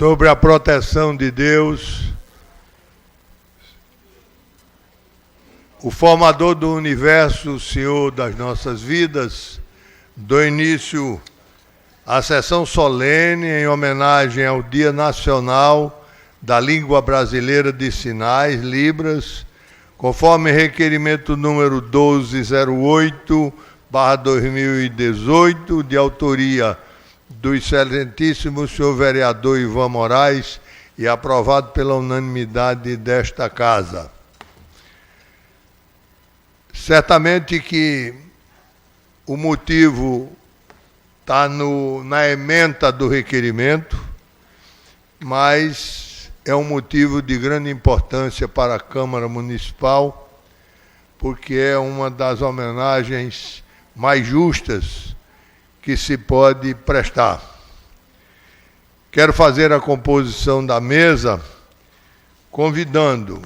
sobre a proteção de Deus, o formador do universo, o Senhor das nossas vidas, dou início à sessão solene em homenagem ao Dia Nacional da Língua Brasileira de Sinais, Libras, conforme requerimento número 1208/2018, de autoria do excelentíssimo senhor vereador Ivan Moraes e aprovado pela unanimidade desta casa. Certamente que o motivo está na ementa do requerimento, mas é um motivo de grande importância para a Câmara Municipal, porque é uma das homenagens mais justas que se pode prestar. Quero fazer a composição da mesa, convidando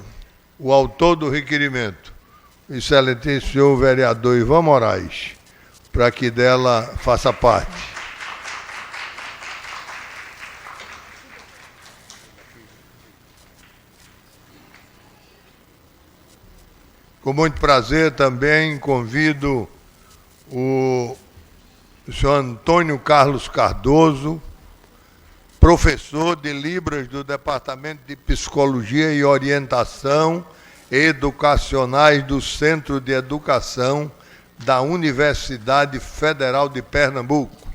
o autor do requerimento, o excelentíssimo senhor vereador Ivan Moraes, para que dela faça parte. Com muito prazer também convido o senhor Antônio Carlos Cardoso, professor de Libras do Departamento de Psicologia e Orientação Educacionais do Centro de Educação da Universidade Federal de Pernambuco.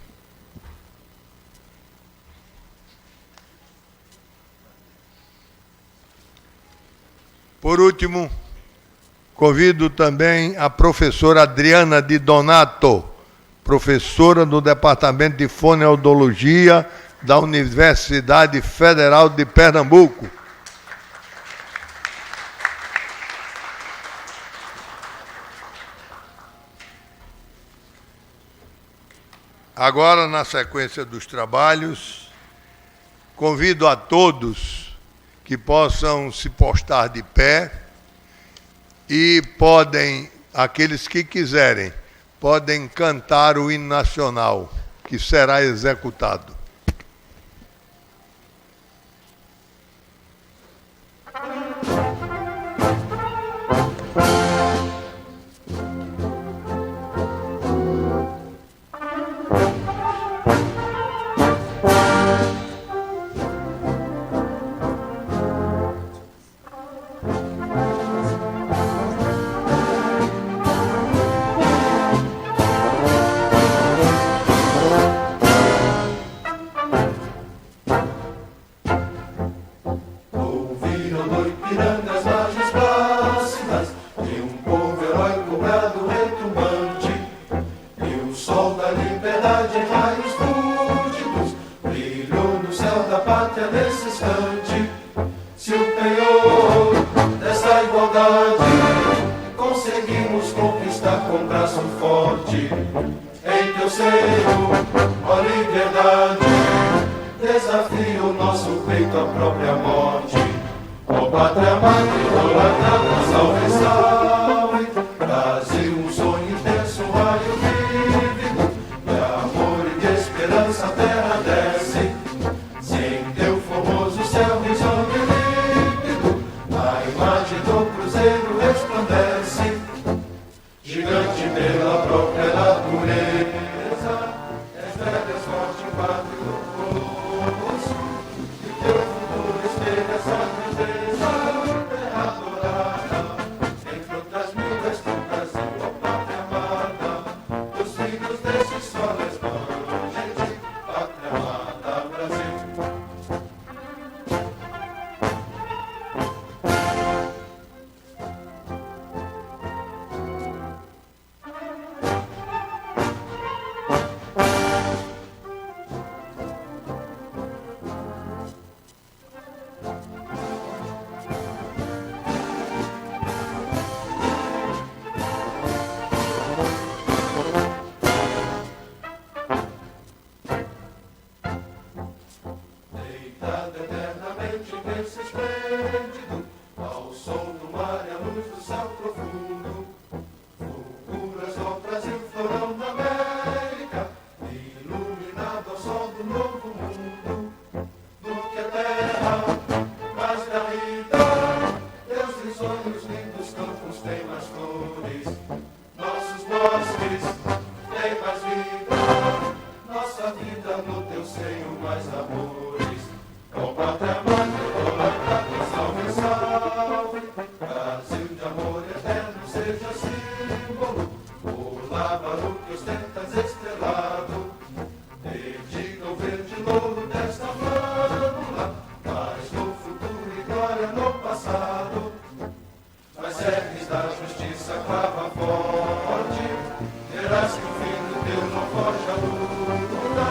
Por último, convido também a professora Adriana de Donato, professora do Departamento de Fonoaudiologia da Universidade Federal de Pernambuco. Agora, na sequência dos trabalhos, convido a todos que possam se postar de pé e podem, aqueles que quiserem, podem cantar o hino nacional, que será executado. posses, tem mais vida, nossa vida no teu seio mais amores. Com pátria mãe, idolatrada, salve, salve, Brasil de amor eterno seja símbolo, o lábaro que ostentas estrelado, dedica o verde louro desta flâmula, mas no futuro e glória no passado, nas serras da justiça crava forte, verás que o fim do teu não foge a luta,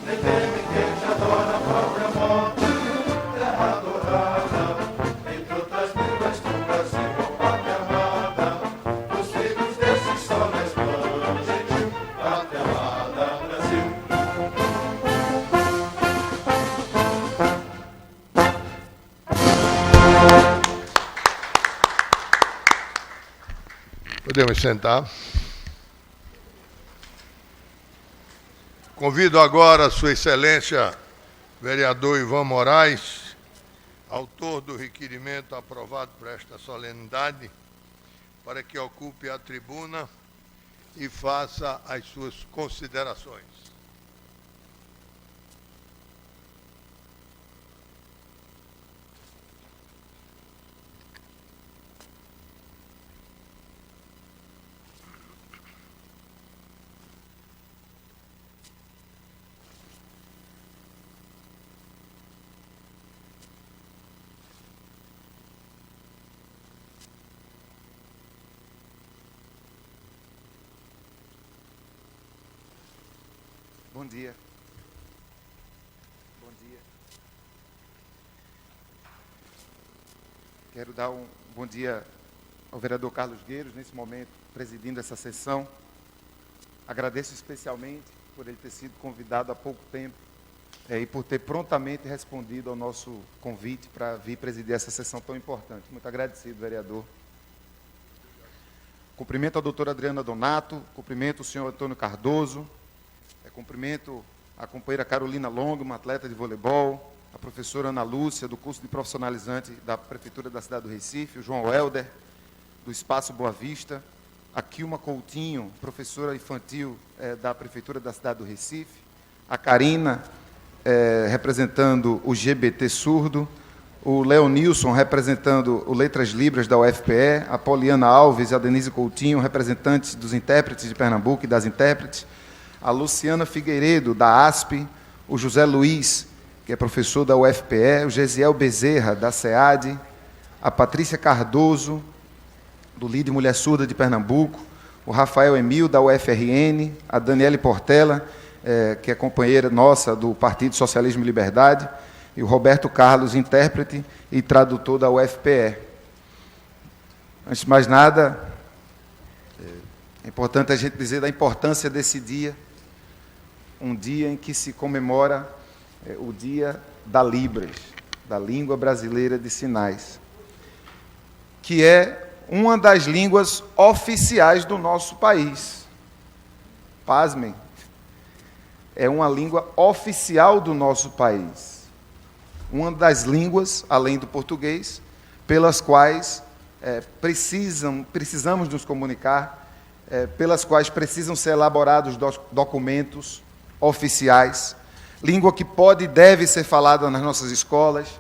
nem teme quem te adora a própria morte, terra adorada, entre outras mil és tu, Brasil, ó pátria amada, os filhos desse sol és mãe gentil, pátria amada, Brasil. Podemos sentar. Convido agora Sua Excelência, vereador Ivan Moraes, autor do requerimento aprovado por esta solenidade, para que ocupe a tribuna e faça as suas considerações. Bom dia. Bom dia. Quero dar um bom dia ao vereador Carlos Gueiros, nesse momento, presidindo essa sessão. Agradeço especialmente por ele ter sido convidado há pouco tempo e por ter prontamente respondido ao nosso convite para vir presidir essa sessão tão importante. Muito agradecido, vereador. Cumprimento a doutora Adriana Donato, cumprimento o senhor Antônio Cardoso, cumprimento a companheira Carolina Longo, uma atleta de voleibol, a professora Ana Lúcia, do curso de profissionalizante da Prefeitura da cidade do Recife, o João Helder, do Espaço Boa Vista, a Kilma Coutinho, professora infantil da Prefeitura da cidade do Recife, a Karina, representando o GBT Surdo, o Leonilson, representando o Letras Libras da UFPE, a Poliana Alves e a Denise Coutinho, representantes dos intérpretes de Pernambuco e das intérpretes, a Luciana Figueiredo, da ASP, o José Luiz, que é professor da UFPE, o Gesiel Bezerra, da SEAD, a Patrícia Cardoso, do LIDE Mulher Surda de Pernambuco, o Rafael Emil, da UFRN, a Daniele Portela, que é companheira nossa do Partido Socialismo e Liberdade, e o Roberto Carlos, intérprete e tradutor da UFPE. Antes de mais nada, é importante a gente dizer da importância desse dia, um dia em que se comemora o Dia da Libras, da Língua Brasileira de Sinais, que é uma das línguas oficiais do nosso país. Pasmem, é uma língua oficial do nosso país. Uma das línguas, além do português, pelas quais precisamos nos comunicar, pelas quais precisam ser elaborados documentos oficiais, língua que pode e deve ser falada nas nossas escolas,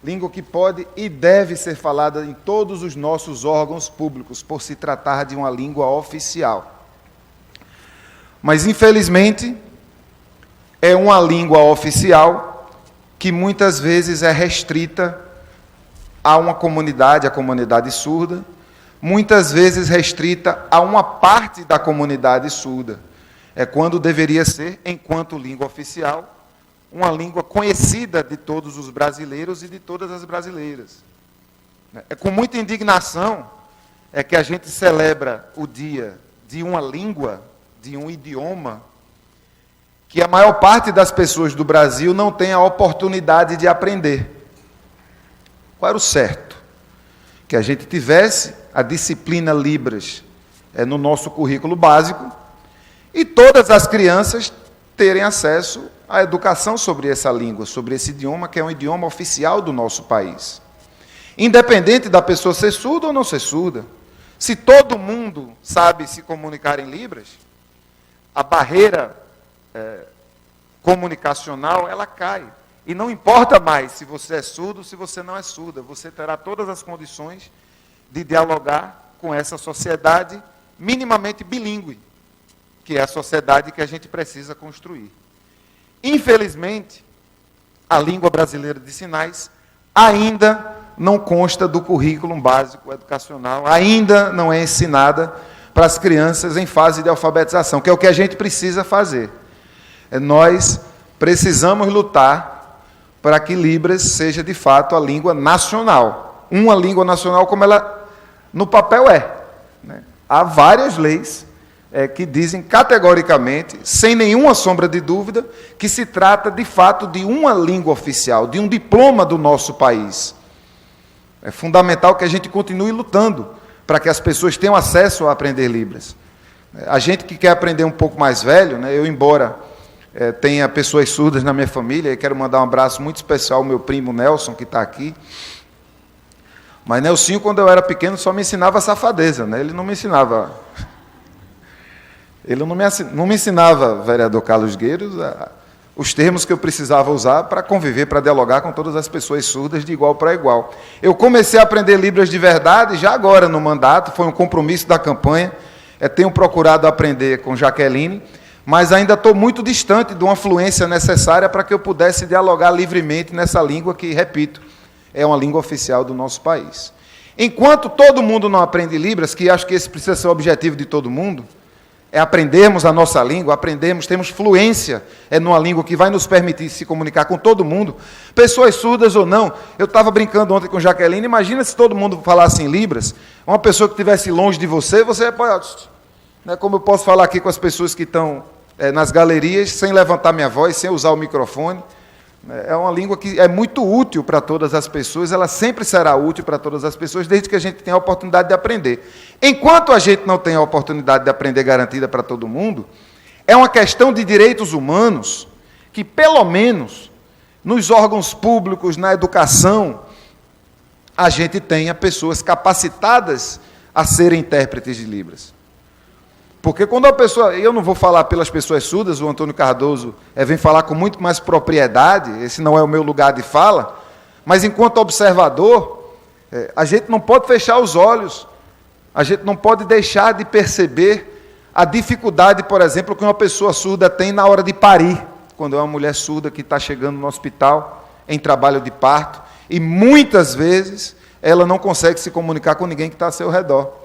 língua que pode e deve ser falada em todos os nossos órgãos públicos, por se tratar de uma língua oficial. Mas, infelizmente, é uma língua oficial que muitas vezes é restrita a uma comunidade, a comunidade surda, muitas vezes restrita a uma parte da comunidade surda. É quando deveria ser, enquanto língua oficial, uma língua conhecida de todos os brasileiros e de todas as brasileiras. É com muita indignação que a gente celebra o dia de uma língua, de um idioma, que a maior parte das pessoas do Brasil não tem a oportunidade de aprender. Qual era o certo? Que a gente tivesse a disciplina Libras no nosso currículo básico, e todas as crianças terem acesso à educação sobre essa língua, sobre esse idioma, que é um idioma oficial do nosso país. Independente da pessoa ser surda ou não ser surda, Se todo mundo sabe se comunicar em Libras, a barreira comunicacional, ela cai. E não importa mais se você é surdo ou se você não é surda, você terá todas as condições de dialogar com essa sociedade minimamente bilíngue, que é a sociedade que a gente precisa construir. Infelizmente, a língua brasileira de sinais ainda não consta do currículo básico educacional, ainda não é ensinada para as crianças em fase de alfabetização, que é o que a gente precisa fazer. Nós precisamos lutar para que Libras seja, de fato, a língua nacional. Uma língua nacional como ela, no papel, é. Né? Há várias leis que dizem categoricamente, sem nenhuma sombra de dúvida, que se trata, de fato, de uma língua oficial, de um diploma do nosso país. É fundamental que a gente continue lutando para que as pessoas tenham acesso a aprender Libras. A gente que quer aprender um pouco mais velho, né, eu, embora tenha pessoas surdas na minha família, e quero mandar um abraço muito especial ao meu primo Nelson, que está aqui. Mas Nelsinho, quando eu era pequeno, só me ensinava safadeza, né? Ele não me ensinava... Ele não me ensinava, vereador Carlos Gueiros, os termos que eu precisava usar para conviver, para dialogar com todas as pessoas surdas de igual para igual. Eu comecei a aprender Libras de verdade já agora no mandato, foi um compromisso da campanha. Tenho procurado aprender com Jaqueline, mas ainda estou muito distante de uma fluência necessária para que eu pudesse dialogar livremente nessa língua que, repito, é uma língua oficial do nosso país. Enquanto todo mundo não aprende Libras, que acho que esse precisa ser o objetivo de todo mundo, é aprendermos a nossa língua, temos fluência numa língua que vai nos permitir se comunicar com todo mundo, pessoas surdas ou não. Eu estava brincando ontem com Jaqueline, imagina se todo mundo falasse em Libras, uma pessoa que estivesse longe de você pode, né, como eu posso falar aqui com as pessoas que estão nas galerias, sem levantar minha voz, sem usar o microfone. É uma língua que é muito útil para todas as pessoas, ela sempre será útil para todas as pessoas, desde que a gente tenha a oportunidade de aprender. Enquanto a gente não tem a oportunidade de aprender garantida para todo mundo, é uma questão de direitos humanos que, pelo menos, nos órgãos públicos, na educação, a gente tenha pessoas capacitadas a serem intérpretes de Libras. Porque quando a pessoa, eu não vou falar pelas pessoas surdas, o Antônio Cardoso vem falar com muito mais propriedade, esse não é o meu lugar de fala, mas enquanto observador, a gente não pode fechar os olhos, a gente não pode deixar de perceber a dificuldade, por exemplo, que uma pessoa surda tem na hora de parir, quando é uma mulher surda que está chegando no hospital em trabalho de parto, e muitas vezes ela não consegue se comunicar com ninguém que está ao seu redor.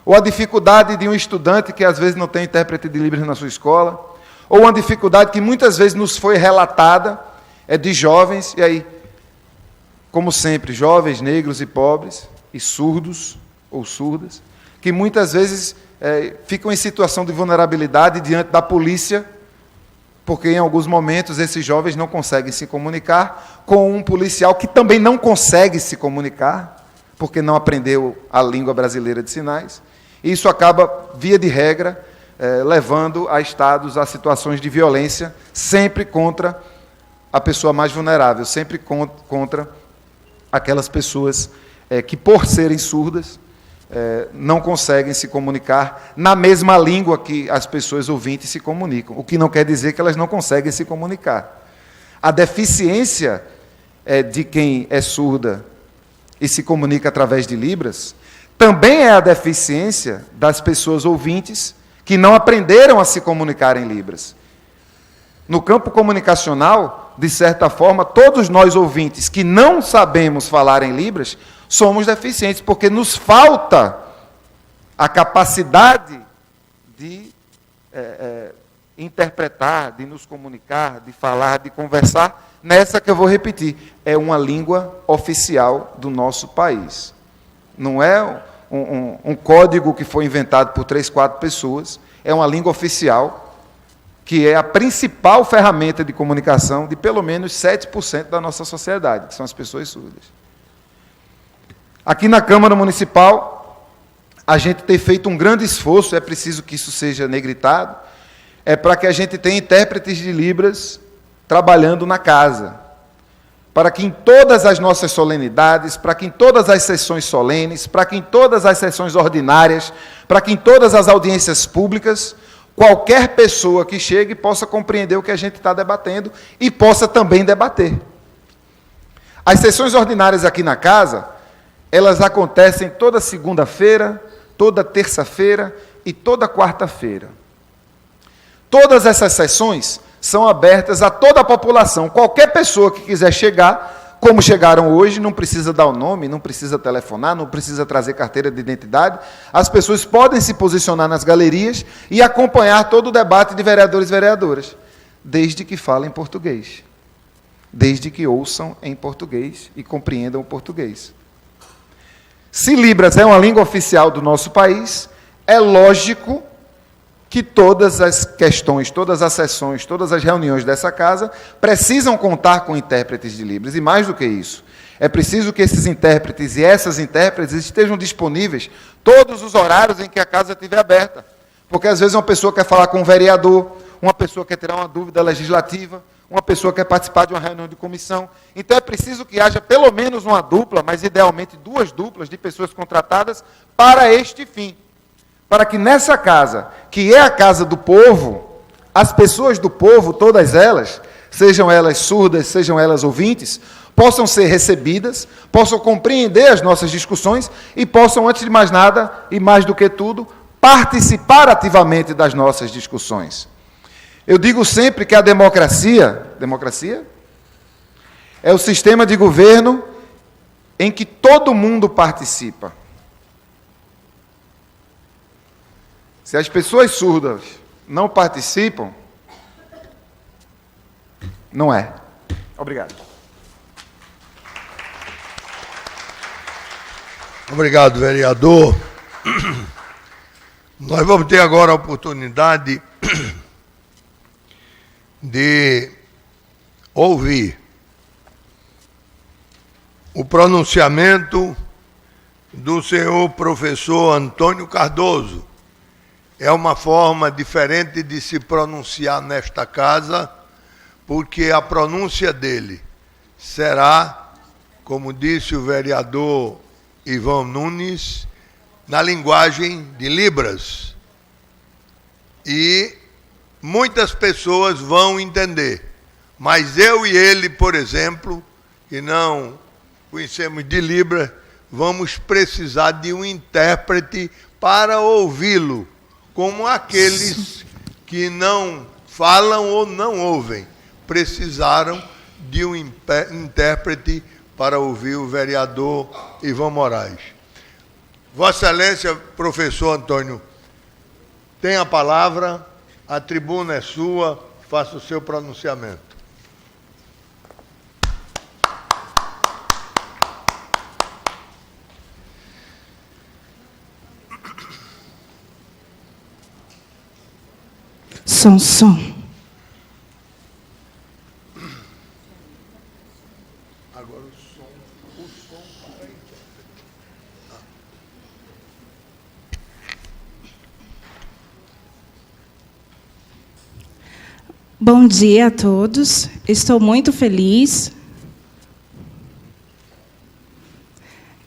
Ou a dificuldade de um estudante que às vezes não tem intérprete de Libras na sua escola, ou uma dificuldade que muitas vezes nos foi relatada, de jovens, e aí, como sempre, jovens, negros e pobres, e surdos ou surdas, que muitas vezes ficam em situação de vulnerabilidade diante da polícia, porque em alguns momentos esses jovens não conseguem se comunicar com um policial que também não consegue se comunicar, porque não aprendeu a língua brasileira de sinais. Isso acaba, via de regra, levando a estados, a situações de violência, sempre contra a pessoa mais vulnerável, sempre contra aquelas pessoas que, por serem surdas, não conseguem se comunicar na mesma língua que as pessoas ouvintes se comunicam, o que não quer dizer que elas não conseguem se comunicar. A deficiência de quem é surda e se comunica através de Libras, também é a deficiência das pessoas ouvintes que não aprenderam a se comunicar em Libras. No campo comunicacional, de certa forma, todos nós ouvintes que não sabemos falar em Libras, somos deficientes, porque nos falta a capacidade de interpretar, de nos comunicar, de falar, de conversar, nessa que eu vou repetir, é uma língua oficial do nosso país. Não é um código que foi inventado por 3, 4 pessoas, é uma língua oficial, que é a principal ferramenta de comunicação de pelo menos 7% da nossa sociedade, que são as pessoas surdas. Aqui na Câmara Municipal, a gente tem feito um grande esforço, é preciso que isso seja negritado, para que a gente tenha intérpretes de Libras trabalhando na casa. para que em todas as nossas solenidades, para que em todas as sessões solenes, para que em todas as sessões ordinárias, para que em todas as audiências públicas, qualquer pessoa que chegue possa compreender o que a gente está debatendo e possa também debater. As sessões ordinárias aqui na casa, elas acontecem toda segunda-feira, toda terça-feira e toda quarta-feira. Todas essas sessões são abertas a toda a população. Qualquer pessoa que quiser chegar, como chegaram hoje, não precisa dar o nome, não precisa telefonar, não precisa trazer carteira de identidade. As pessoas podem se posicionar nas galerias e acompanhar todo o debate de vereadores e vereadoras, desde que falem português, desde que ouçam em português e compreendam o português. Se Libras é uma língua oficial do nosso país, é lógico que todas as questões, todas as sessões, todas as reuniões dessa casa precisam contar com intérpretes de Libras. E mais do que isso, é preciso que esses intérpretes e essas intérpretes estejam disponíveis todos os horários em que a casa estiver aberta. Porque às vezes uma pessoa quer falar com um vereador, uma pessoa quer tirar uma dúvida legislativa, uma pessoa quer participar de uma reunião de comissão. Então é preciso que haja pelo menos uma dupla, mas idealmente 2 duplas de pessoas contratadas para este fim. Para que nessa casa, que é a casa do povo, as pessoas do povo, todas elas, sejam elas surdas, sejam elas ouvintes, possam ser recebidas, possam compreender as nossas discussões e possam, antes de mais nada, e mais do que tudo, participar ativamente das nossas discussões. Eu digo sempre que a democracia é o sistema de governo em que todo mundo participa. Se as pessoas surdas não participam, não é. Obrigado. Obrigado, vereador. Nós vamos ter agora a oportunidade de ouvir o pronunciamento do senhor professor Antônio Cardoso. É uma forma diferente de se pronunciar nesta casa, porque a pronúncia dele será, como disse o vereador Ivan Nunes, na linguagem de Libras. E muitas pessoas vão entender. Mas eu e ele, por exemplo, que não conhecemos de Libras, vamos precisar de um intérprete para ouvi-lo, como aqueles que não falam ou não ouvem, precisaram de um intérprete para ouvir o vereador Ivan Moraes. Vossa Excelência, professor Antônio, tem a palavra, a tribuna é sua, faça o seu pronunciamento. Som. Agora o som para aí. Bom dia a todos. Estou muito feliz.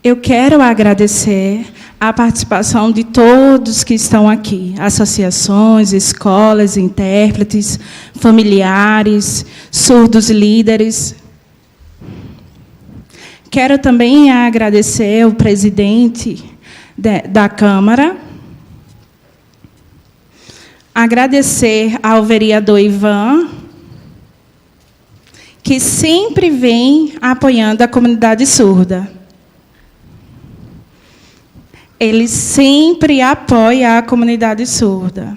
Eu quero agradecer a participação de todos que estão aqui, associações, escolas, intérpretes, familiares, surdos líderes. Quero também agradecer ao presidente da Câmara, agradecer ao vereador Ivan, que sempre vem apoiando a comunidade surda. Ele sempre apoia a comunidade surda.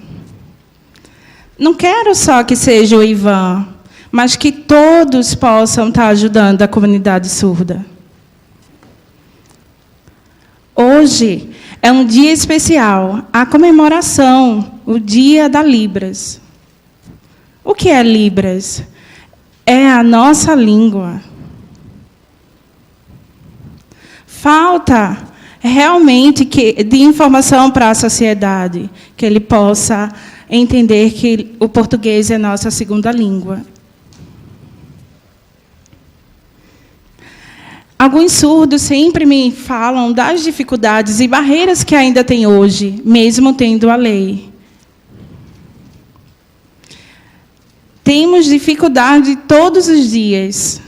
Não quero só que seja o Ivan, mas que todos possam estar ajudando a comunidade surda. Hoje é um dia especial, a comemoração, o Dia da Libras. O que é Libras? É a nossa língua. Falta realmente de informação para a sociedade, que ele possa entender que o português é nossa segunda língua. Alguns surdos sempre me falam das dificuldades e barreiras que ainda tem hoje, mesmo tendo a lei. Temos dificuldade todos os dias.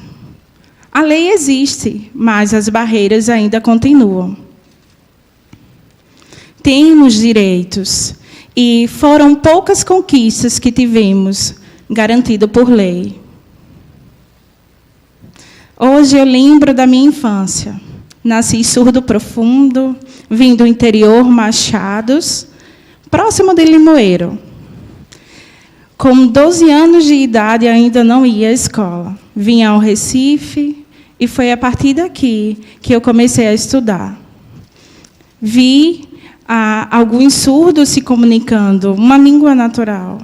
A lei existe, mas as barreiras ainda continuam. Temos direitos, e foram poucas conquistas que tivemos, garantido por lei. Hoje eu lembro da minha infância. Nasci surdo profundo, vim do interior Machados, próximo de Limoeiro. Com 12 anos de idade, ainda não ia à escola. Vim ao Recife e foi a partir daqui que eu comecei a estudar. Vi alguns surdos se comunicando, uma língua natural.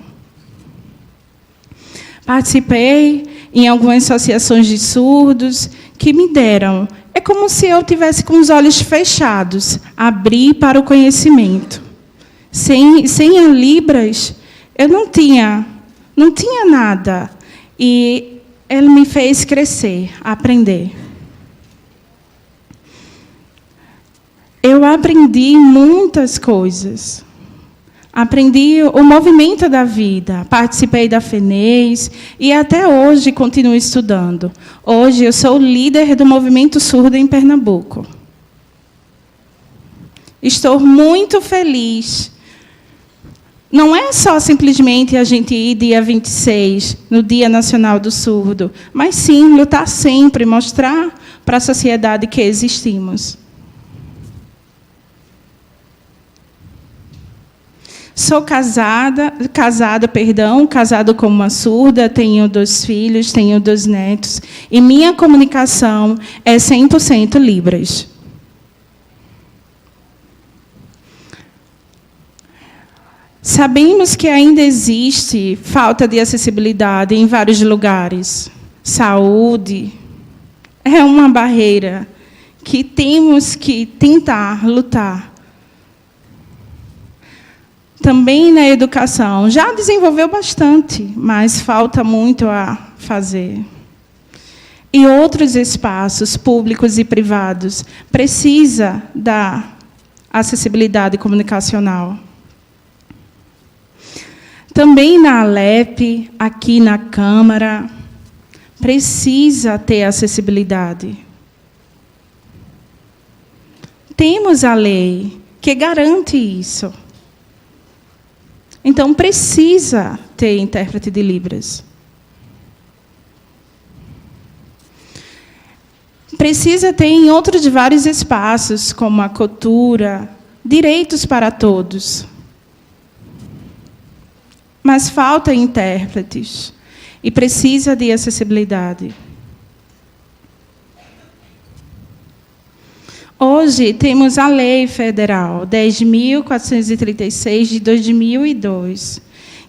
Participei em algumas associações de surdos que me deram. É como se eu tivesse com os olhos fechados, abrir para o conhecimento. Sem a Libras, eu não tinha nada. E ele me fez crescer, aprender. Eu aprendi muitas coisas. Aprendi o movimento da vida, participei da FENES e até hoje continuo estudando. Hoje eu sou líder do movimento surdo em Pernambuco. Estou muito feliz. Não é só simplesmente a gente ir dia 26, no Dia Nacional do Surdo, mas sim lutar sempre, mostrar para a sociedade que existimos. Sou casado com uma surda, tenho 2 filhos, tenho 2 netos, e minha comunicação é 100% Libras. Sabemos que ainda existe falta de acessibilidade em vários lugares. Saúde é uma barreira que temos que tentar lutar. Também na educação. Já desenvolveu bastante, mas falta muito a fazer. E outros espaços públicos e privados precisa da acessibilidade comunicacional. Também na Alep, aqui na Câmara, precisa ter acessibilidade. Temos a lei que garante isso. Então, precisa ter intérprete de Libras. Precisa ter em outros vários espaços, como a cultura, direitos para todos. Mas falta intérpretes e precisa de acessibilidade. Hoje temos a Lei Federal 10.436 de 2002,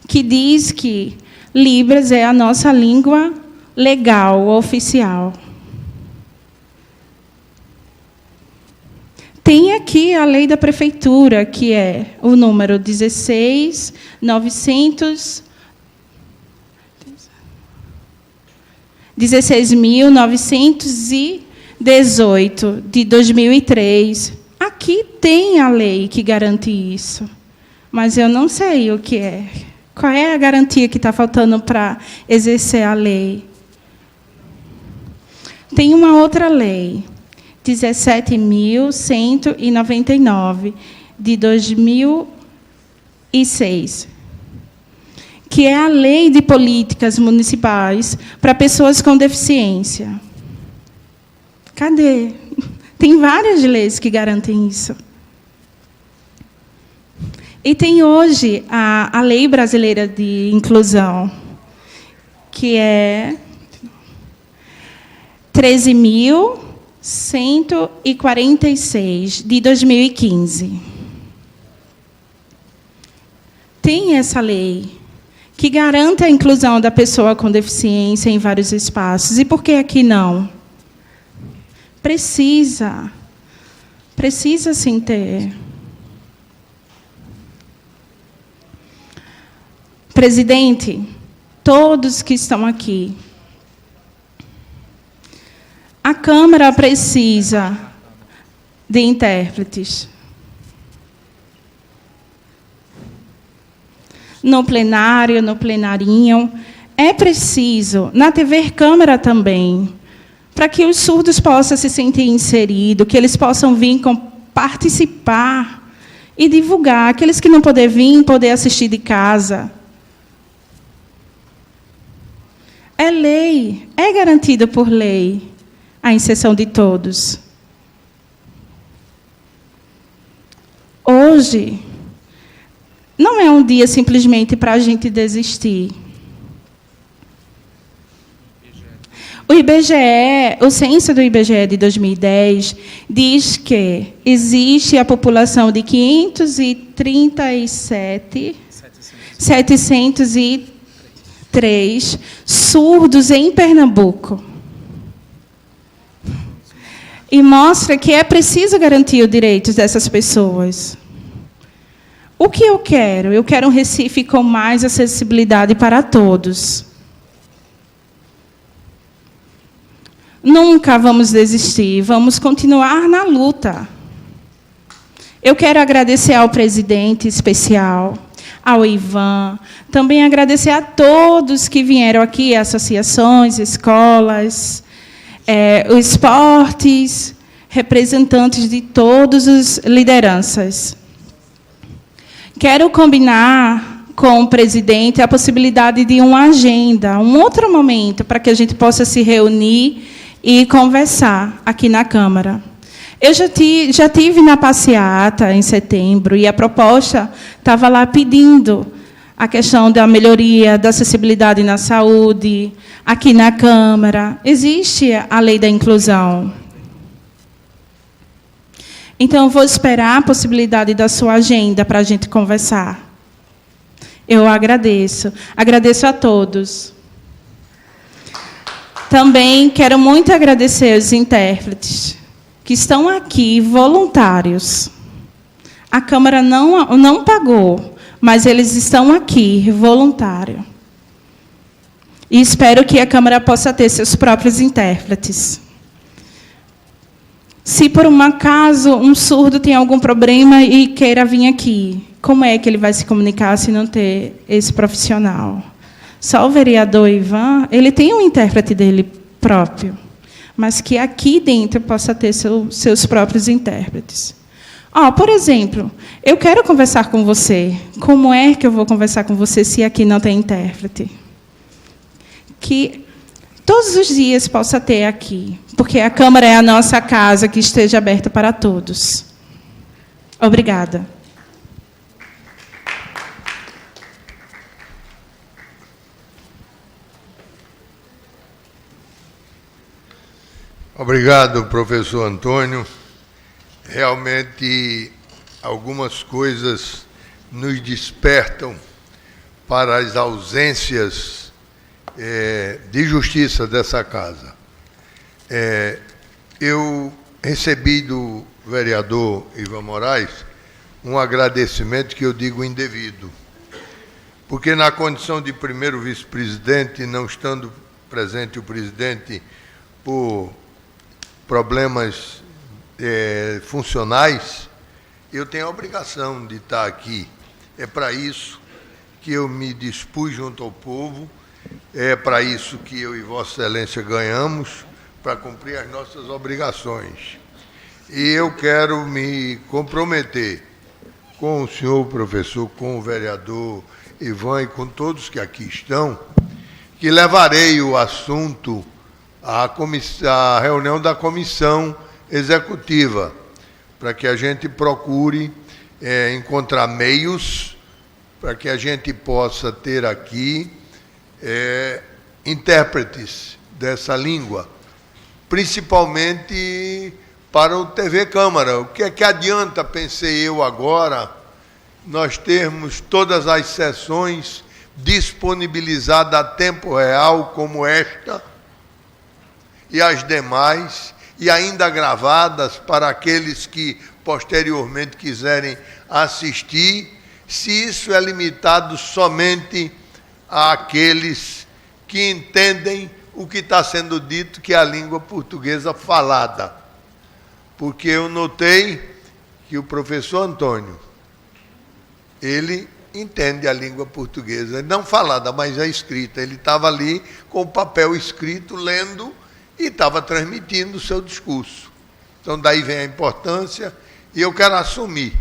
que diz que Libras é a nossa língua legal, oficial. Tem aqui a lei da prefeitura, que é o número 16.918, de 2003. Aqui tem a lei que garante isso, mas eu não sei o que é. Qual é a garantia que está faltando para exercer a lei? Tem uma outra lei, 17.199, de 2006, que é a Lei de Políticas Municipais para Pessoas com Deficiência. Cadê? Tem várias leis que garantem isso. E tem hoje a Lei Brasileira de Inclusão, que é 13.146, de 2015. Tem essa lei que garante a inclusão da pessoa com deficiência em vários espaços. E por que aqui não? Precisa sim ter. Presidente, todos que estão aqui, A Câmara precisa de intérpretes. No plenário, no plenarinho. É preciso, na TV Câmara também, para que os surdos possam se sentir inseridos, que eles possam vir participar e divulgar. Aqueles que não puderem vir, poder assistir de casa. É lei, é garantida por lei a inserção de todos. Hoje, não é um dia simplesmente para a gente desistir. O IBGE, o censo do IBGE de 2010 diz que existe a população de 703 surdos em Pernambuco. E mostra que é preciso garantir os direitos dessas pessoas. O que eu quero? Eu quero um Recife com mais acessibilidade para todos. Nunca vamos desistir, vamos continuar na luta. Eu quero agradecer ao presidente especial, ao Ivan, também agradecer a todos que vieram aqui, associações, escolas, os esportes, representantes de todas as lideranças. Quero combinar com o presidente a possibilidade de uma agenda, um outro momento, para que a gente possa se reunir e conversar aqui na Câmara. Eu já tive na passeata em setembro, e a proposta estava lá pedindo a questão da melhoria da acessibilidade na saúde, aqui na Câmara. Existe a lei da inclusão. Então, eu vou esperar a possibilidade da sua agenda para a gente conversar. Eu agradeço. Agradeço a todos. Também quero muito agradecer aos intérpretes que estão aqui, voluntários. A Câmara não pagou, mas eles estão aqui, voluntários. E espero que a Câmara possa ter seus próprios intérpretes. Se, por um acaso, um surdo tem algum problema e queira vir aqui, como é que ele vai se comunicar se não ter esse profissional? Só o vereador Ivan, ele tem um intérprete dele próprio, mas que aqui dentro possa ter seus próprios intérpretes. Por exemplo, eu quero conversar com você. Como é que eu vou conversar com você se aqui não tem intérprete? Que todos os dias possa ter aqui, porque a Câmara é a nossa casa, que esteja aberta para todos. Obrigada. Obrigado, professor Antônio. Realmente, algumas coisas nos despertam para as ausências de justiça dessa casa. Eu recebi do vereador Ivan Moraes um agradecimento que eu digo indevido, porque na condição de primeiro vice-presidente, não estando presente o presidente por problemas funcionais, eu tenho a obrigação de estar aqui. É para isso que eu me dispus junto ao povo, é para isso que eu e Vossa Excelência ganhamos, para cumprir as nossas obrigações. E eu quero me comprometer com o senhor professor, com o vereador Ivan e com todos que aqui estão, que levarei o assunto à reunião da comissão executiva, para que a gente procure encontrar meios para que a gente possa ter aqui intérpretes dessa língua, principalmente para o TV Câmara. O que é que adianta, pensei eu agora, nós termos todas as sessões disponibilizadas a tempo real, como esta, e as demais, e ainda gravadas para aqueles que posteriormente quiserem assistir, se isso é limitado somente àqueles que entendem o que está sendo dito, que é a língua portuguesa falada. Porque eu notei que o professor Antônio, ele entende a língua portuguesa, não falada, mas a escrita. Ele estava ali com o papel escrito, lendo, e estava transmitindo o seu discurso. Então, daí vem a importância, e eu quero assumir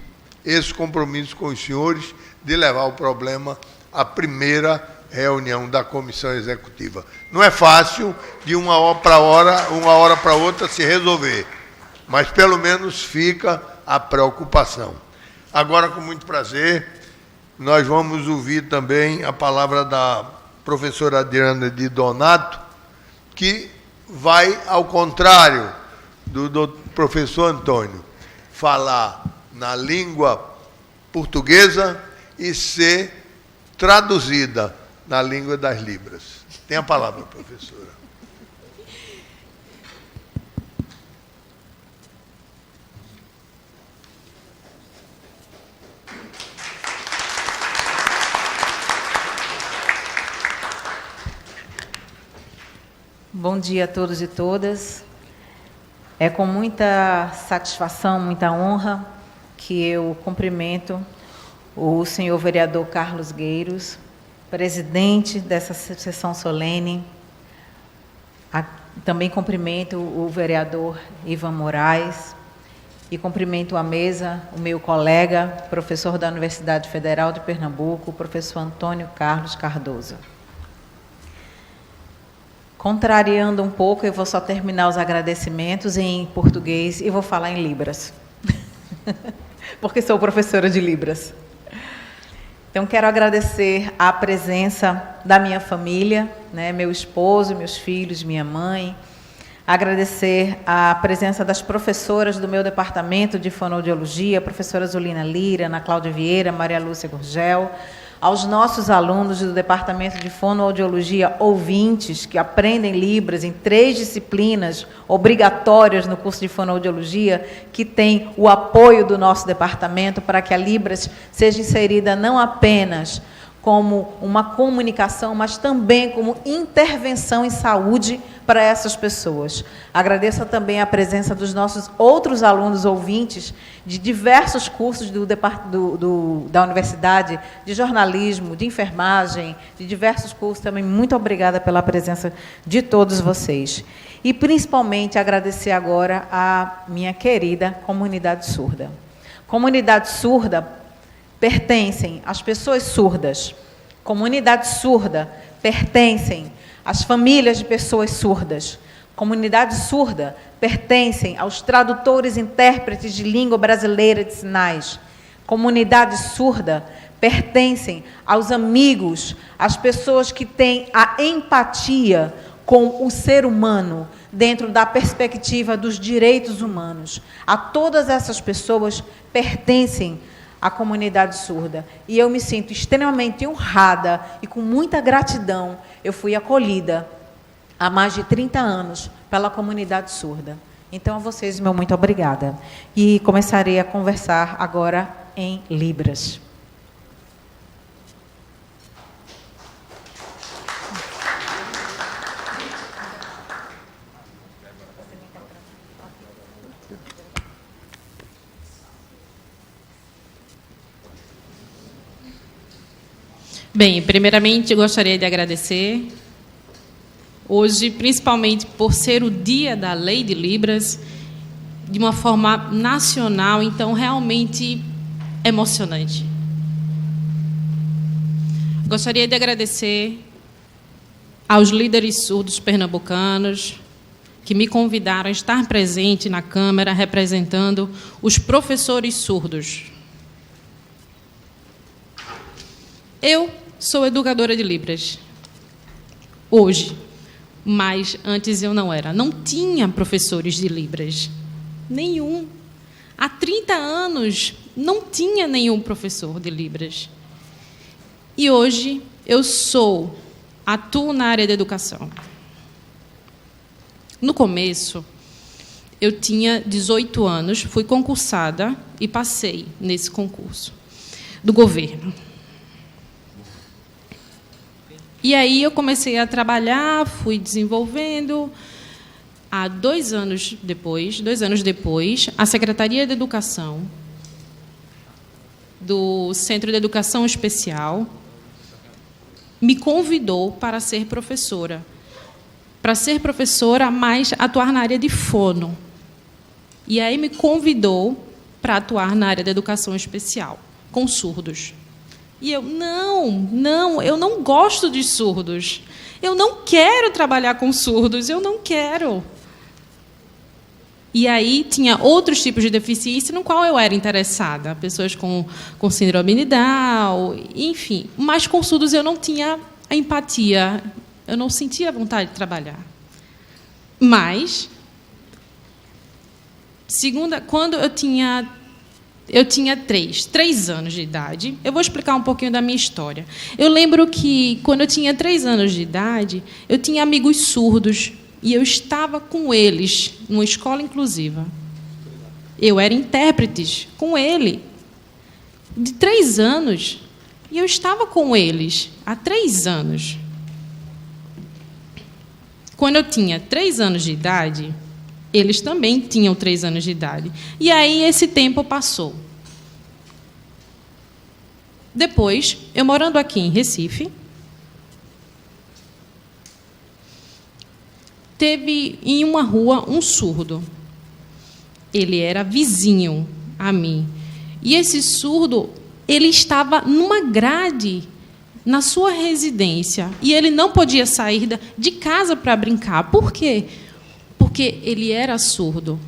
esse compromisso com os senhores de levar o problema à primeira reunião da comissão executiva. Não é fácil, de uma hora para outra, se resolver, mas pelo menos fica a preocupação. Agora, com muito prazer, nós vamos ouvir também a palavra da professora Adriana de Donato, que vai, ao contrário do professor Antônio, falar na língua portuguesa e ser traduzida na língua das Libras. Tem a palavra, professora. Bom dia a todos e todas. É com muita satisfação, muita honra que eu cumprimento o senhor vereador Carlos Gueiros, presidente dessa sessão solene. Também cumprimento o vereador Ivan Moraes e cumprimento a mesa, o meu colega, professor da Universidade Federal de Pernambuco, o professor Antônio Carlos Cardoso. Contrariando um pouco, eu vou só terminar os agradecimentos em português e vou falar em Libras, porque sou professora de Libras. Então, quero agradecer a presença da minha família, né, meu esposo, meus filhos, minha mãe. Agradecer a presença das professoras do meu departamento de fonoaudiologia, professora Zulina Lira, Ana Cláudia Vieira, Maria Lúcia Gurgel, aos nossos alunos do Departamento de Fonoaudiologia ouvintes, que aprendem Libras em 3 disciplinas obrigatórias no curso de Fonoaudiologia, que tem o apoio do nosso departamento para que a Libras seja inserida não apenas como uma comunicação, mas também como intervenção em saúde para essas pessoas. Agradeço também a presença dos nossos outros alunos ouvintes de diversos cursos da Universidade, de jornalismo, de enfermagem, de diversos cursos também. Muito obrigada pela presença de todos vocês. E, principalmente, agradecer agora à minha querida comunidade surda. Comunidade surda pertencem às pessoas surdas. Comunidade surda pertencem às famílias de pessoas surdas. Comunidade surda pertencem aos tradutores e intérpretes de língua brasileira de sinais. Comunidade surda pertencem aos amigos, às pessoas que têm a empatia com o ser humano dentro da perspectiva dos direitos humanos. A todas essas pessoas pertencem à comunidade surda. E eu me sinto extremamente honrada e com muita gratidão. Eu fui acolhida há mais de 30 anos pela comunidade surda. Então, a vocês, meu muito obrigada. E começarei a conversar agora em Libras. Bem, primeiramente, gostaria de agradecer, hoje, principalmente por ser o dia da Lei de Libras, de uma forma nacional, então, realmente emocionante. Gostaria de agradecer aos líderes surdos pernambucanos, que me convidaram a estar presente na Câmara, representando os professores surdos. Eu sou educadora de Libras, hoje, mas antes eu não era. Não tinha professores de Libras, nenhum. Há 30 anos não tinha nenhum professor de Libras. E hoje eu atuo na área da educação. No começo, eu tinha 18 anos, fui concursada e passei nesse concurso do governo. E aí eu comecei a trabalhar, fui desenvolvendo. Há 2 anos depois, a Secretaria de Educação do Centro de Educação Especial me convidou para ser professora. Para ser professora, mas atuar na área de fono. E aí me convidou para atuar na área da educação especial, com surdos. E eu, eu não gosto de surdos. Eu não quero trabalhar com surdos, eu não quero. E aí tinha outros tipos de deficiência no qual eu era interessada. Pessoas com síndrome de Down, enfim. Mas com surdos eu não tinha a empatia, eu não sentia vontade de trabalhar. Mas, quando eu tinha 3 anos de idade. Eu vou explicar um pouquinho da minha história. Eu lembro que, quando eu tinha 3 anos de idade, eu tinha amigos surdos e eu estava com eles numa escola inclusiva. Eu era intérprete com ele, de 3 anos, e eu estava com eles há 3 anos. Quando eu tinha 3 anos de idade, eles também tinham 3 anos de idade. E aí esse tempo passou. Depois, eu morando aqui em Recife, teve em uma rua um surdo. Ele era vizinho a mim. E esse surdo, ele estava numa grade na sua residência. E ele não podia sair de casa para brincar. Por quê? Porque ele era surdo.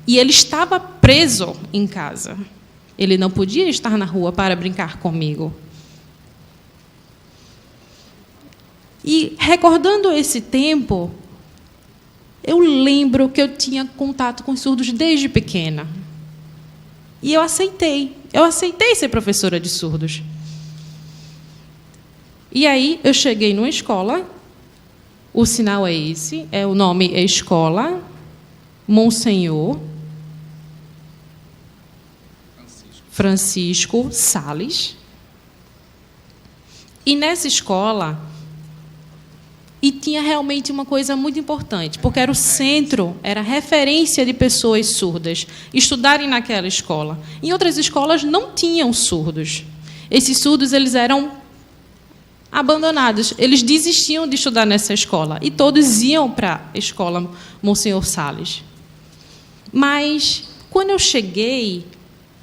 E ele estava preso em casa. Ele não podia estar na rua para brincar comigo. E, recordando esse tempo, eu lembro que eu tinha contato com surdos desde pequena. E eu aceitei. Eu aceitei ser professora de surdos. E aí, eu cheguei numa escola. O sinal é esse. O nome é Escola Monsenhor Francisco Sales. E nessa escola, e tinha realmente uma coisa muito importante, porque era o centro, era referência de pessoas surdas estudarem naquela escola. Em outras escolas não tinham surdos. Esses surdos, eles eram abandonados. Eles desistiam de estudar nessa escola e todos iam para a escola Monsenhor Sales. Mas, quando eu cheguei,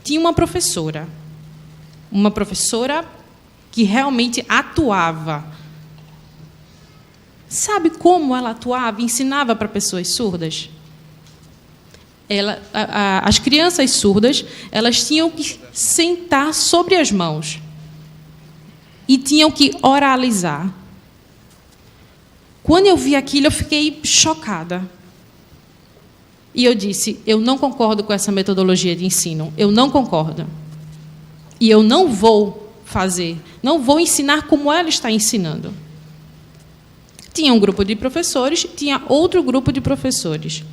tinha uma professora que realmente atuava. Sabe como ela atuava? Ensinava para pessoas surdas? As crianças surdas, elas tinham que sentar sobre as mãos e tinham que oralizar. Quando eu vi aquilo, eu fiquei chocada. E eu disse, eu não concordo com essa metodologia de ensino. Eu não concordo. E eu não vou fazer, não vou ensinar como ela está ensinando. Tinha um grupo de professores, tinha outro grupo de professores.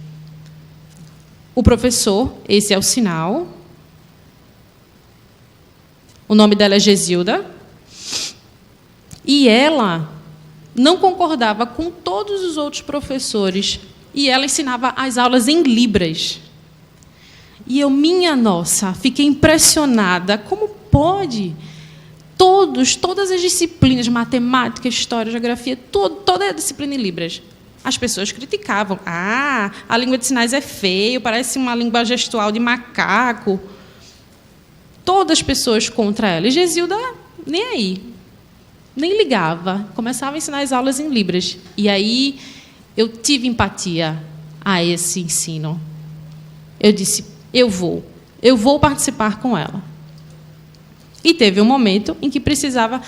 O professor, esse é o sinal. O nome dela é Gesilda. E ela não concordava com todos os outros professores. E ela ensinava as aulas em Libras. E eu, minha nossa, fiquei impressionada. Como pode? Todas as disciplinas, matemática, história, geografia, toda a disciplina em Libras. As pessoas criticavam. Ah, a língua de sinais é feio, parece uma língua gestual de macaco. Todas as pessoas contra ela. E Gesilda, nem aí. Nem ligava. Começava a ensinar as aulas em Libras. E aí eu tive empatia a esse ensino. Eu disse, eu vou participar com ela. E teve um momento em que precisava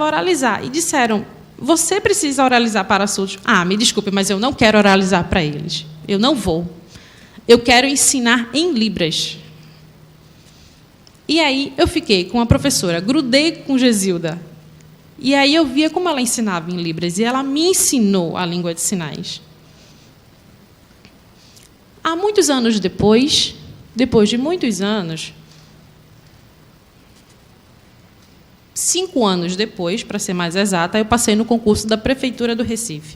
oralizar. E disseram, você precisa oralizar para surdos. Ah, me desculpe, mas eu não quero oralizar para eles. Eu não vou. Eu quero ensinar em Libras. E aí eu fiquei com a professora, grudei com Gesilda. E aí eu via como ela ensinava em Libras. E ela me ensinou a língua de sinais. Há muitos anos depois de muitos anos, se 5 anos depois, para ser mais exata, eu passei no concurso da Prefeitura do Recife.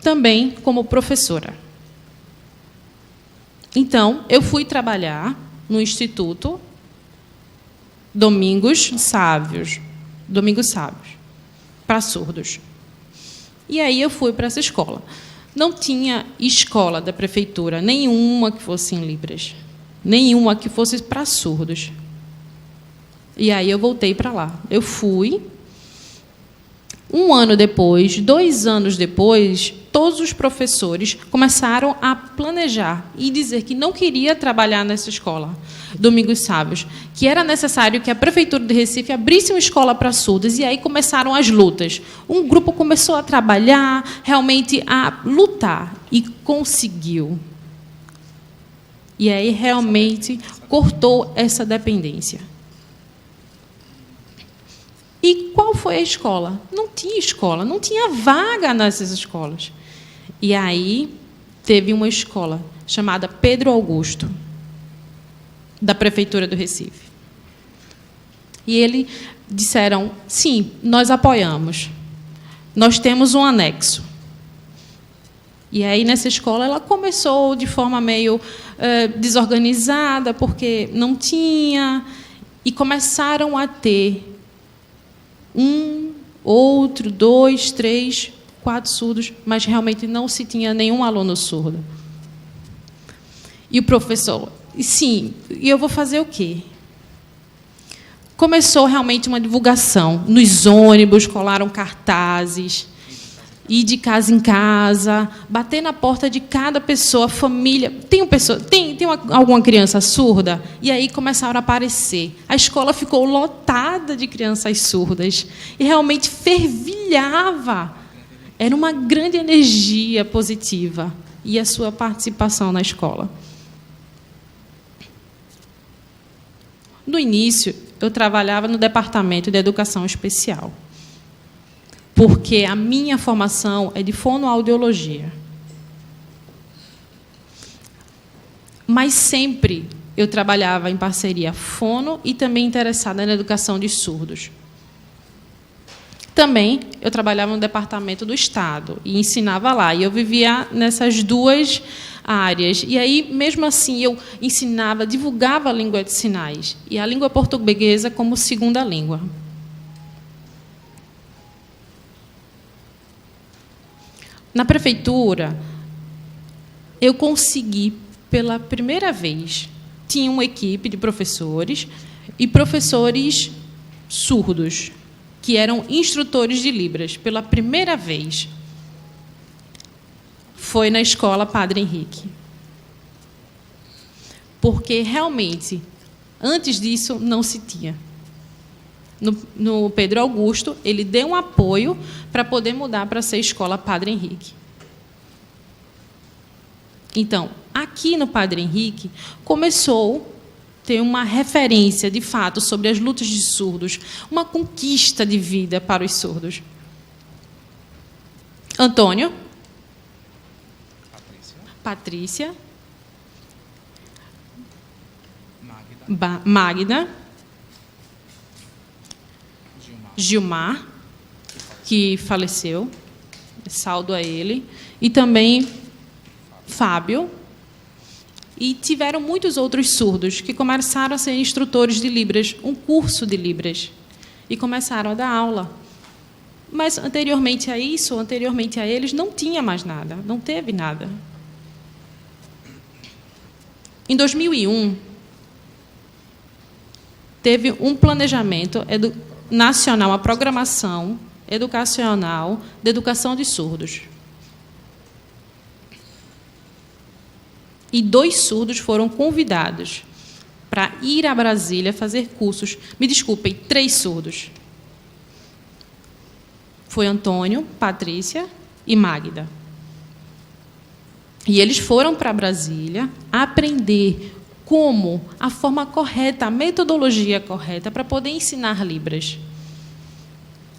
Também como professora. Então, eu fui trabalhar no Instituto Domingos Sábios, para surdos. E aí eu fui para essa escola. Não tinha escola da prefeitura, nenhuma que fosse em Libras, nenhuma que fosse para surdos. E aí eu voltei para lá. Eu fui. 1 ano depois, 2 anos depois, todos os professores começaram a planejar e dizer que não queria trabalhar nessa escola, Domingos Sábios, que era necessário que a Prefeitura de Recife abrisse uma escola para surdos, e aí começaram as lutas. Um grupo começou a trabalhar, realmente a lutar, e conseguiu. E aí realmente cortou essa dependência. E qual foi a escola? Não tinha escola, não tinha vaga nessas escolas. E aí teve uma escola chamada Pedro Augusto, da Prefeitura do Recife. E eles disseram, sim, nós apoiamos. Nós temos um anexo. E aí, nessa escola, ela começou de forma meio desorganizada, porque não tinha, e começaram a ter 1, outro, 2, 3, 4 surdos, mas realmente não se tinha nenhum aluno surdo. E o professor, sim, e eu vou fazer o quê? Começou realmente uma divulgação. Nos ônibus, colaram cartazes, ir de casa em casa, bater na porta de cada pessoa, família. Tem alguma criança surda? E aí começaram a aparecer. A escola ficou lotada de crianças surdas e realmente fervilhava. Era uma grande energia positiva e a sua participação na escola. No início, eu trabalhava no departamento de educação especial, porque a minha formação é de fonoaudiologia. Mas sempre eu trabalhava em parceria fono e também interessada na educação de surdos. Também eu trabalhava no departamento do Estado e ensinava lá. E eu vivia nessas 2 áreas. E aí, mesmo assim, eu ensinava, divulgava a língua de sinais e a língua portuguesa como segunda língua. Na prefeitura, eu consegui, pela primeira vez, tinha uma equipe de professores e professores surdos, que eram instrutores de Libras, pela primeira vez. Foi na escola Padre Henrique. Porque, realmente, antes disso, não se tinha. No Pedro Augusto, ele deu um apoio para poder mudar para ser escola Padre Henrique. Então, aqui no Padre Henrique, começou a ter uma referência, de fato, sobre as lutas de surdos, uma conquista de vida para os surdos. Antônio. Patrícia. Magda. Gilmar, que faleceu, saldo a ele, e também Fábio. E tiveram muitos outros surdos que começaram a ser instrutores de Libras, um curso de Libras, e começaram a dar aula. Mas, anteriormente a isso, anteriormente a eles, não tinha mais nada, não teve nada. Em 2001, teve um planejamento nacional, a programação educacional de educação de surdos. E 2 surdos foram convidados para ir a Brasília fazer cursos. Me desculpem, 3 surdos. Foi Antônio, Patrícia e Magda. E eles foram para Brasília aprender como a forma correta, a metodologia correta para poder ensinar Libras.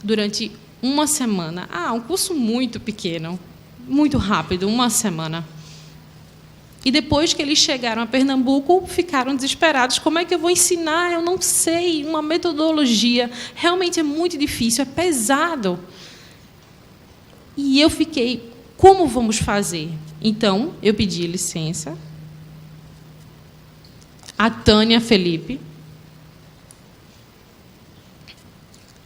Durante uma semana. Um curso muito pequeno, muito rápido, uma semana. E depois que eles chegaram a Pernambuco, ficaram desesperados. Como é que eu vou ensinar? Eu não sei. Uma metodologia realmente é muito difícil, é pesado. E eu fiquei, como vamos fazer? Então, eu pedi licença a Tânia Felipe,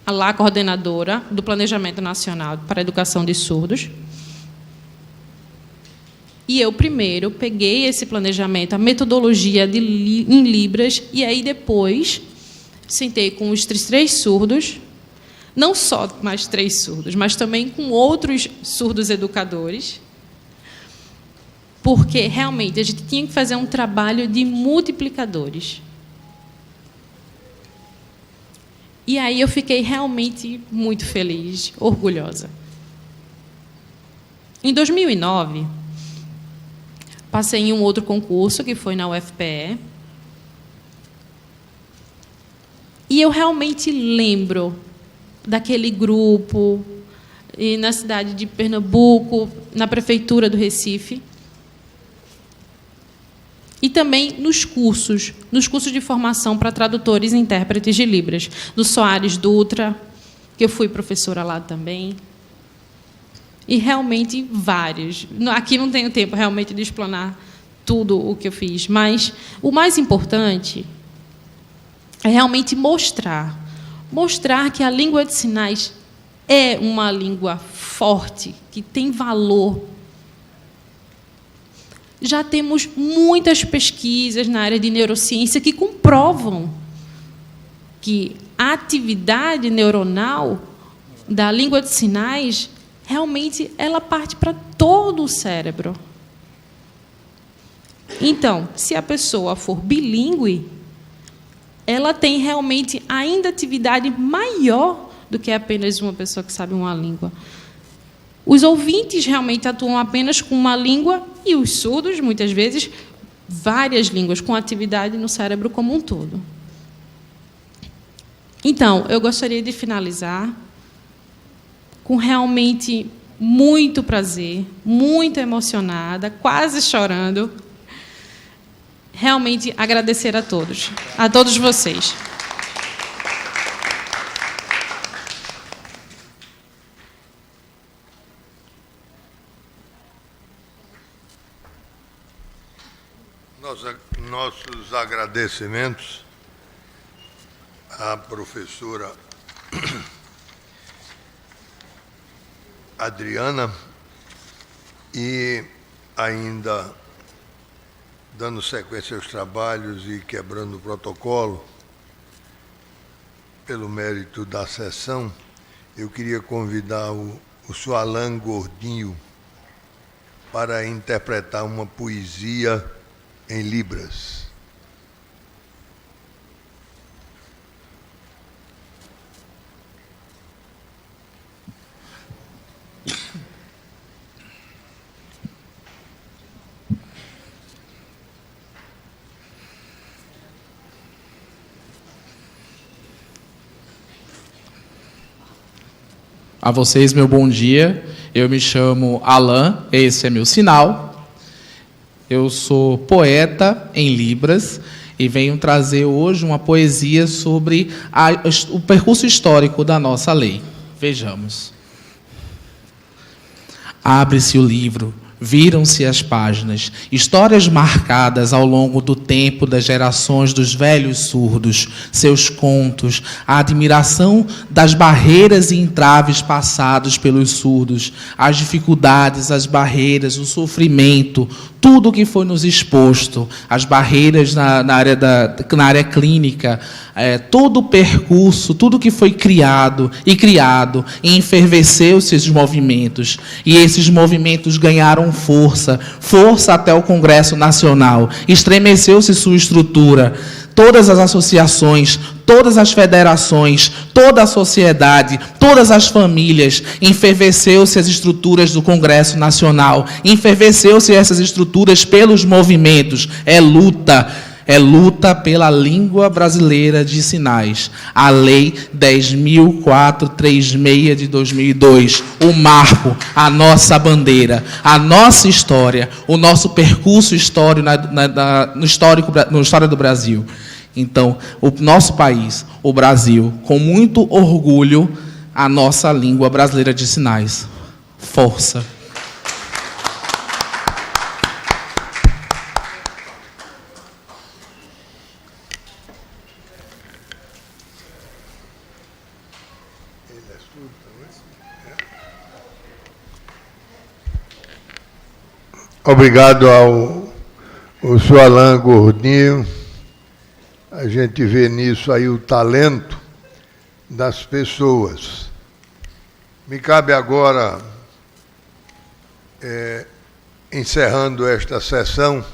a lá coordenadora do Planejamento Nacional para a Educação de Surdos. E eu, primeiro, peguei esse planejamento, a metodologia em Libras, e aí, depois, sentei com os 3 surdos, não só mais 3 surdos, mas também com outros surdos educadores, porque, realmente, a gente tinha que fazer um trabalho de multiplicadores. E aí eu fiquei realmente muito feliz, orgulhosa. Em 2009, passei em um outro concurso, que foi na UFPE. E eu realmente lembro daquele grupo, e na cidade de Pernambuco, na prefeitura do Recife. E também nos cursos de formação para tradutores e intérpretes de Libras, do Soares Dutra, que eu fui professora lá também. E realmente vários. Aqui não tenho tempo realmente de explanar tudo o que eu fiz, mas o mais importante é realmente mostrar que a língua de sinais é uma língua forte, que tem valor. Já temos muitas pesquisas na área de neurociência que comprovam que a atividade neuronal da língua de sinais realmente ela parte para todo o cérebro. Então, se a pessoa for bilíngue, ela tem realmente ainda atividade maior do que apenas uma pessoa que sabe uma língua. Os ouvintes realmente atuam apenas com uma língua e os surdos, muitas vezes, várias línguas, com atividade no cérebro como um todo. Então, eu gostaria de finalizar com realmente muito prazer, muito emocionada, quase chorando, realmente agradecer a todos vocês. Nossos agradecimentos à professora Adriana e ainda dando sequência aos trabalhos e quebrando o protocolo, pelo mérito da sessão, eu queria convidar o senhor Alain Gordinho para interpretar uma poesia em Libras. A vocês, meu bom dia. Eu me chamo Alain, esse é meu sinal. Eu sou poeta em Libras e venho trazer hoje uma poesia sobre o percurso histórico da nossa lei. Vejamos. Abre-se o livro, viram-se as páginas, histórias marcadas ao longo do tempo das gerações dos velhos surdos, seus contos, a admiração das barreiras e entraves passados pelos surdos, as dificuldades, as barreiras, o sofrimento, tudo o que foi nos exposto, as barreiras na área clínica, todo o percurso, tudo que foi criado, e enferveceu-se esses movimentos. E esses movimentos ganharam força até o Congresso Nacional. Estremeceu-se sua estrutura. Todas as associações, todas as federações, toda a sociedade, todas as famílias, enferveceu-se as estruturas do Congresso Nacional, enferveceu-se essas estruturas pelos movimentos. É luta, é luta pela língua brasileira de sinais. A Lei 10.436 de 2002, o marco, a nossa bandeira, a nossa história, o nosso percurso histórico no história do Brasil. Então, o nosso país, o Brasil, com muito orgulho, a nossa língua brasileira de sinais. Força! Obrigado ao senhor Alain Gordinho. A gente vê nisso aí o talento das pessoas. Me cabe agora, encerrando esta sessão,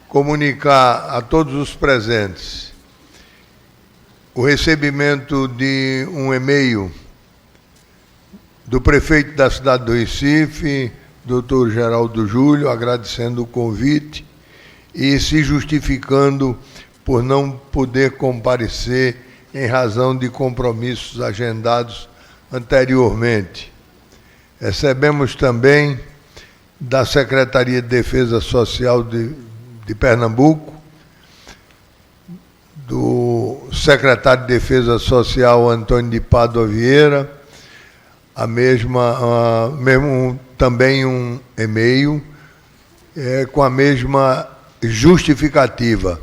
comunicar a todos os presentes o recebimento de um e-mail do prefeito da cidade do Recife, Dr. Geraldo Júlio, agradecendo o convite e se justificando por não poder comparecer em razão de compromissos agendados anteriormente. Recebemos também da Secretaria de Defesa Social de Pernambuco, do secretário de Defesa Social Antônio de Pádua Vieira, também um e-mail com a mesma justificativa,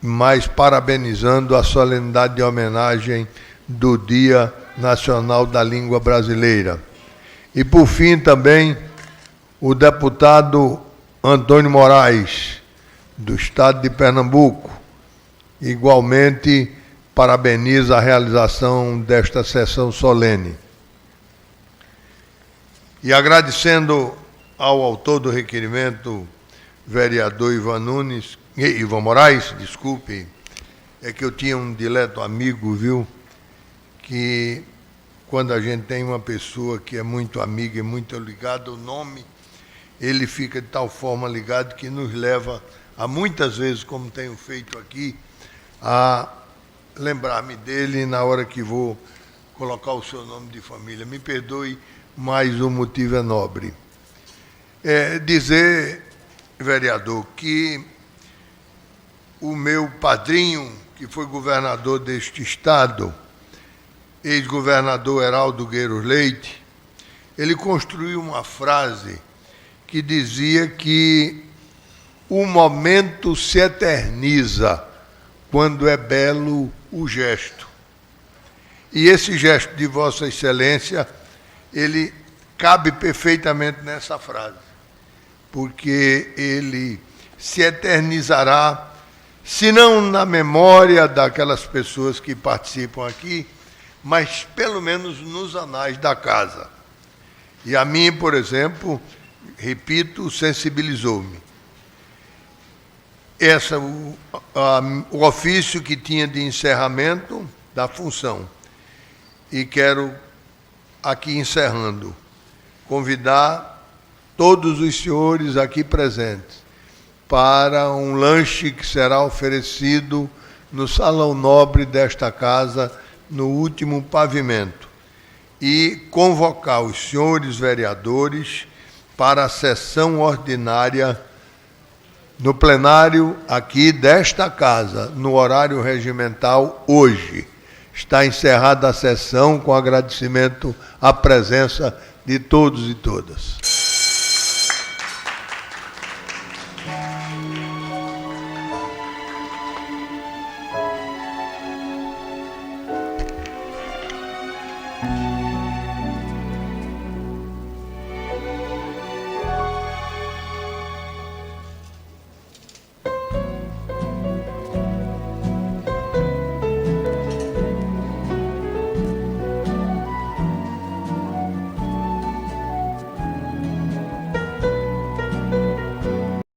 mas parabenizando a solenidade de homenagem do Dia Nacional da Língua Brasileira. E, por fim, também o deputado Antônio Moraes, do Estado de Pernambuco, igualmente parabeniza a realização desta sessão solene. E agradecendo ao autor do requerimento, vereador Ivan Moraes, desculpe, é que eu tinha um dileto amigo, viu, que quando a gente tem uma pessoa que é muito amiga e muito ligada, o nome, ele fica de tal forma ligado que nos leva a muitas vezes, como tenho feito aqui, a lembrar-me dele na hora que vou colocar o seu nome de família. Me perdoe, mas o motivo é nobre. Dizer, vereador, que o meu padrinho, que foi governador deste estado, ex-governador Heraldo Gueiros Leite, ele construiu uma frase que dizia que o momento se eterniza quando é belo o gesto. E esse gesto de Vossa Excelência, ele cabe perfeitamente nessa frase, porque ele se eternizará, se não na memória daquelas pessoas que participam aqui, mas pelo menos nos anais da casa. E a mim, por exemplo, repito, sensibilizou-me. O ofício que tinha de encerramento da função. E quero, aqui encerrando, convidar todos os senhores aqui presentes para um lanche que será oferecido no Salão Nobre desta casa, no último pavimento, e convocar os senhores vereadores para a sessão ordinária no plenário aqui desta casa, no horário regimental, hoje. Está encerrada a sessão com agradecimento à presença de todos e todas.